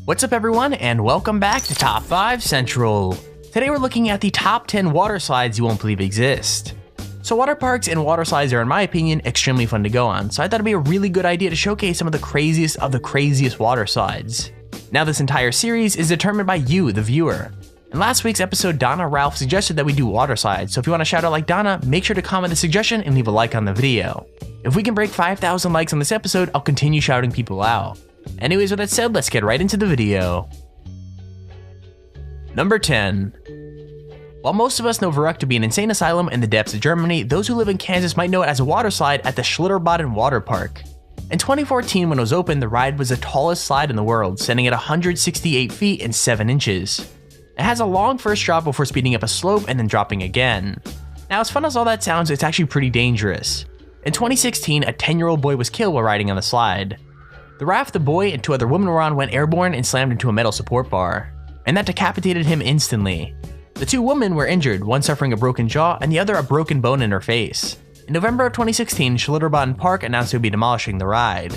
What's up everyone, and welcome back to Top 5 Central. Today we're looking at the top 10 water slides you won't believe exist. So water parks and water slides are, in my opinion, extremely fun to go on, so I thought it'd be a really good idea to showcase some of the craziest water slides. Now this entire series is determined by you, the viewer. In last week's episode, Donna Ralph suggested that we do water slides, so if you want to shout out like Donna, make sure to comment the suggestion and leave a like on the video. If we can break 5,000 likes on this episode, I'll continue shouting people out. Anyways, with that said, let's get right into the video. Number 10. While most of us know Verrückt to be an insane asylum in the depths of Germany, those who live in Kansas might know it as a water slide at the Schlitterbahn water park. In 2014, when it was opened, the ride was the tallest slide in the world, standing at 168 feet and 7 inches. It has a long first drop before speeding up a slope and then dropping again. Now, as fun as all that sounds, it's actually pretty dangerous. In 2016, a 10-year-old boy was killed while riding on the slide. The raft the boy and 2 other women were on went airborne and slammed into a metal support bar, and that decapitated him instantly. The 2 women were injured, one suffering a broken jaw and the other a broken bone in her face. In November of 2016, Schlitterbahn Park announced they would be demolishing the ride.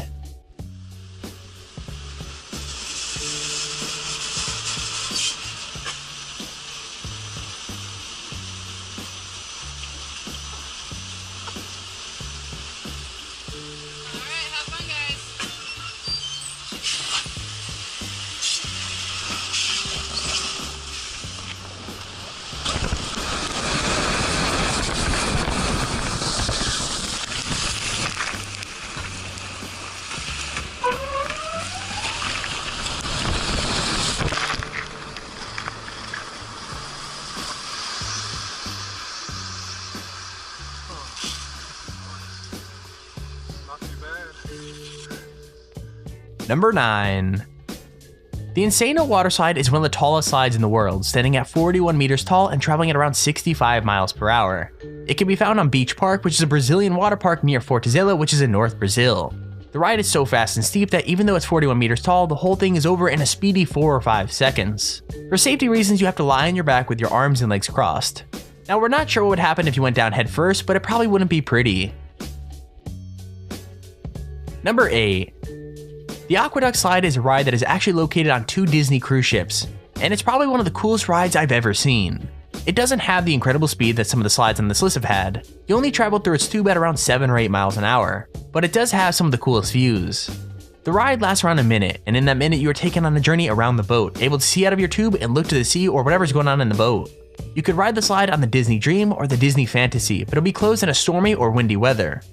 Number 9. The Insano water slide is one of the tallest slides in the world, standing at 41 meters tall and traveling at around 65 miles per hour. It can be found on Beach Park, which is a Brazilian water park near Fortaleza, which is in North Brazil. The ride is so fast and steep that even though it's 41 meters tall, the whole thing is over in a speedy 4 or 5 seconds. For safety reasons, you have to lie on your back with your arms and legs crossed. Now, we're not sure what would happen if you went down head first, but it probably wouldn't be pretty. Number 8. The Aqueduct slide is a ride that is actually located on 2 Disney cruise ships, and it's probably one of the coolest rides I've ever seen. It doesn't have the incredible speed that some of the slides on this list have had. You only travel through its tube at around 7 or 8 miles an hour, but it does have some of the coolest views. The ride lasts around a minute, and in that minute you are taken on a journey around the boat, able to see out of your tube and look to the sea or whatever's going on in the boat. You could ride the slide on the Disney Dream or the Disney Fantasy, but it'll be closed in a stormy or windy weather.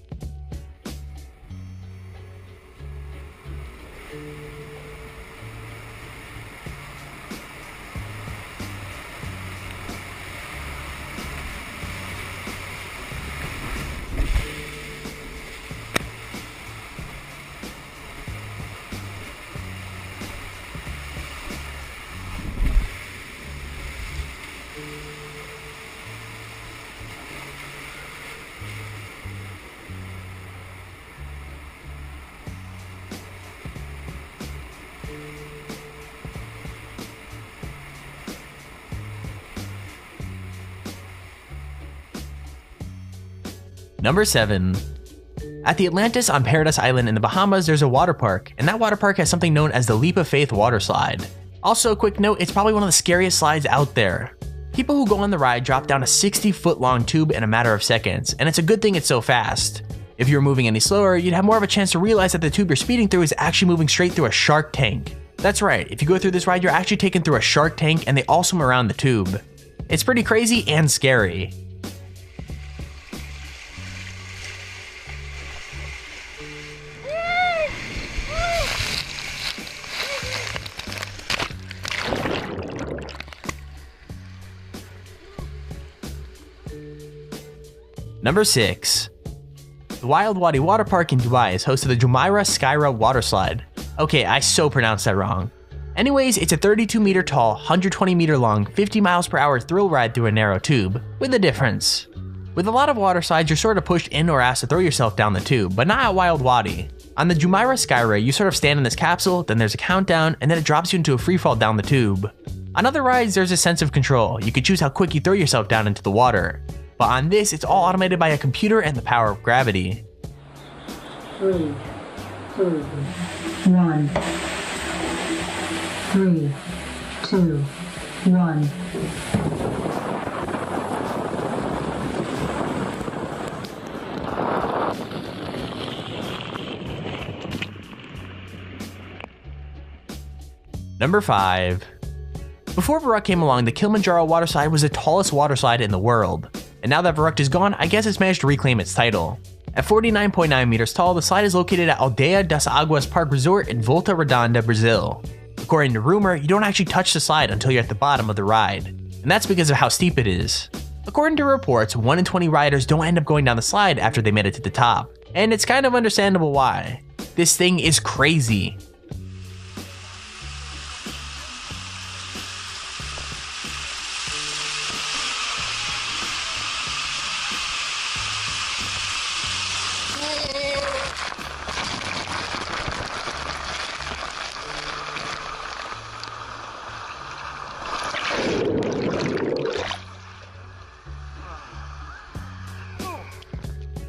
Number 7. At the Atlantis on Paradise Island in the Bahamas, there's a water park, and that water park has something known as the Leap of Faith water slide. Also, a quick note, it's probably one of the scariest slides out there. People who go on the ride drop down a 60-foot long tube in a matter of seconds, and it's a good thing it's so fast. If you were moving any slower, you'd have more of a chance to realize that the tube you're speeding through is actually moving straight through a shark tank. That's right, if you go through this ride, you're actually taken through a shark tank and they all swim around the tube. It's pretty crazy and scary. Number 6. The Wild Wadi Water Park in Dubai is host to the Jumeirah Skyra water slide. Okay, I so pronounced that wrong. Anyways, it's a 32 meter tall, 120 meter long, 50 miles per hour thrill ride through a narrow tube, with a difference. With a lot of water slides, you're sort of pushed in or asked to throw yourself down the tube, but not at Wild Wadi. On the Jumeirah Skyra, you sort of stand in this capsule, then there's a countdown, and then it drops you into a freefall down the tube. On other rides, there's a sense of control. You can choose how quick you throw yourself down into the water. But on this, it's all automated by a computer and the power of gravity. 3, 2, 1. 3, 2, 1. Number 5. Before Verrückt came along, the Kilimanjaro waterslide was the tallest waterslide in the world. And now that Verrückt is gone, I guess it's managed to reclaim its title. At 49.9 meters tall, the slide is located at Aldeia das Águas Park Resort in Volta Redonda, Brazil. According to rumor, you don't actually touch the slide until you're at the bottom of the ride. And that's because of how steep it is. According to reports, 1 in 20 riders don't end up going down the slide after they made it to the top. And it's kind of understandable why. This thing is crazy.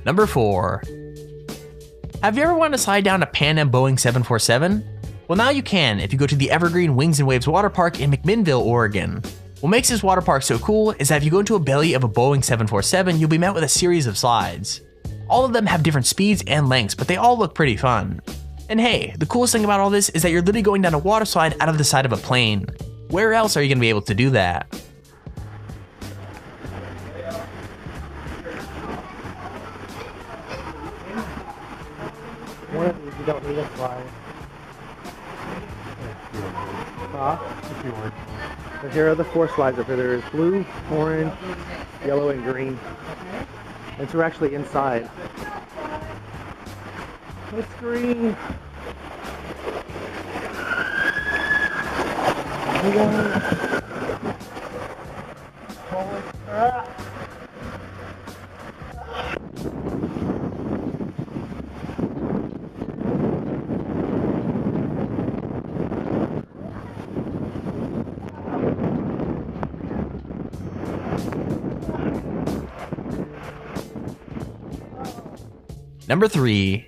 Number 4. Have you ever wanted to slide down a Pan Am Boeing 747? Well, now you can if you go to the Evergreen Wings and Waves Water Park in McMinnville, Oregon. What makes this water park so cool is that if you go into a belly of a Boeing 747, you'll be met with a series of slides. All of them have different speeds and lengths, but they all look pretty fun. And hey, the coolest thing about all this is that you're literally going down a water slide out of the side of a plane. Where else are you going to be able to do that? One of these you don't need a slide. If you would. So here are the 4 slides up here. There's blue, orange, yellow, and green. And so we're actually inside. It's green. Number 3.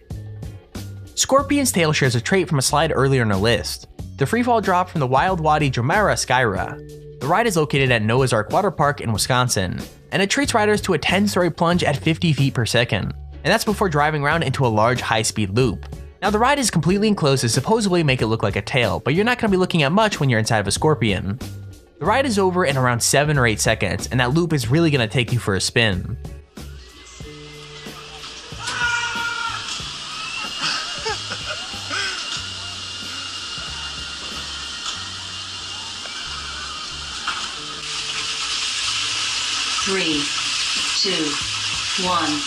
Scorpion's tail shares a trait from a slide earlier in our list, the freefall drop from the Wild Wadi Jumeirah Skyra. The ride is located at Noah's Ark Water Park in Wisconsin, and it treats riders to a 10-story plunge at 50 feet per second, and that's before driving around into a large high-speed loop. Now the ride is completely enclosed to supposedly make it look like a tail, but you're not going to be looking at much when you're inside of a Scorpion. The ride is over in around 7 or 8 seconds, and that loop is really going to take you for a spin. Three, 2, 1.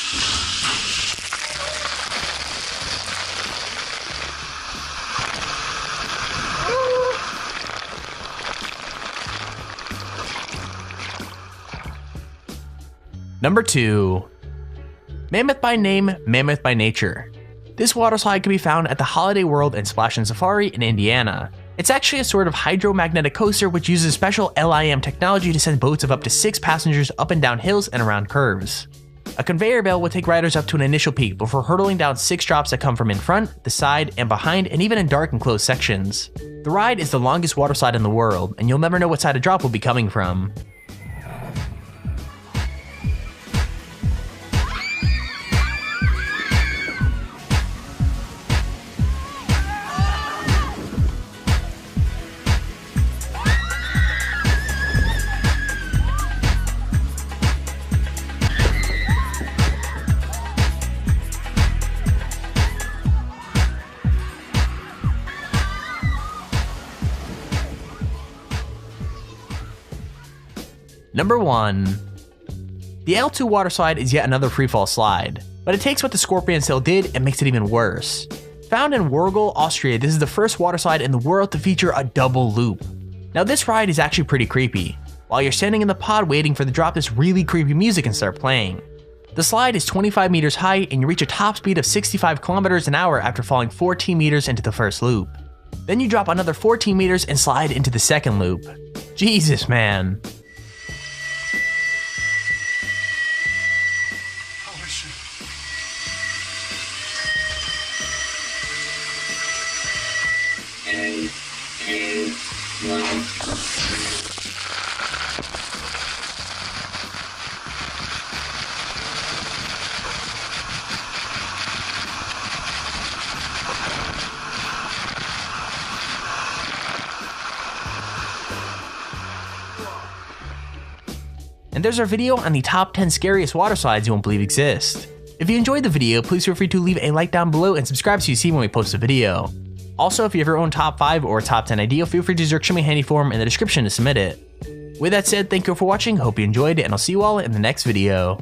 Number 2. Mammoth by name, Mammoth by nature. This water slide can be found at the Holiday World and Splash and Safari in Indiana. It's actually a sort of hydromagnetic coaster which uses special LIM technology to send boats of up to 6 passengers up and down hills and around curves. A conveyor belt will take riders up to an initial peak before hurtling down 6 drops that come from in front, the side, and behind, and even in dark and closed sections. The ride is the longest water slide in the world, and you'll never know what side a drop will be coming from. Number 1. The L2 water slide is yet another freefall slide, but it takes what the Scorpion Sail did and makes it even worse. Found in Wurgl, Austria, this is the first water slide in the world to feature a double loop. Now this ride is actually pretty creepy. While you're standing in the pod waiting for the drop, this really creepy music can start playing. The slide is 25 meters high and you reach a top speed of 65 kilometers an hour after falling 14 meters into the first loop. Then you drop another 14 meters and slide into the second loop. Jesus, man. And there's our video on the top 10 scariest water slides you won't believe exist. If you enjoyed the video, please feel free to leave a like down below and subscribe so you see when we post a video. Also, if you have your own top 5 or top 10 idea, feel free to use our extremely handy form in the description to submit it. With that said, thank you for watching, hope you enjoyed, and I'll see you all in the next video.